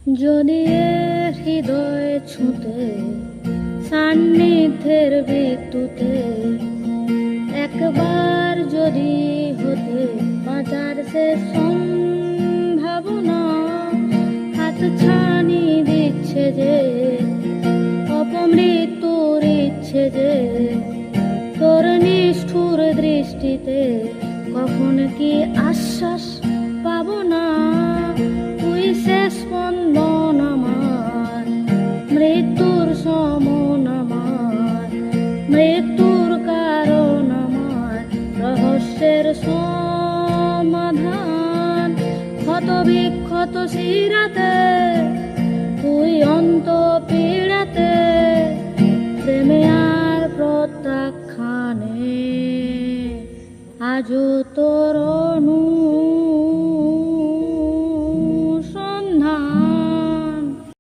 যদি এ হৃদয় ছুঁতে সান্নিধ্যের বিদ্যুতে একবার যদি হতে বাঁচার শেষ সম্ভাবনা হাত ছানি দিচ্ছে যে অপমৃত্যুর ইচ্ছে যে তোর নিষ্ঠুর দৃষ্টিতে কখন কি আশ্বাস পাবো না তুই শেষ স্পন্দন আমার মৃত্যুর সমন আমার মৃত্যুর কারণ আমার রহস্যের সমাধান ক্ষত বিক্ষত শিরাতে তুই অন্ত পীড়াতে প্রেমে আর প্রত্যাখ্যানে আজও তোর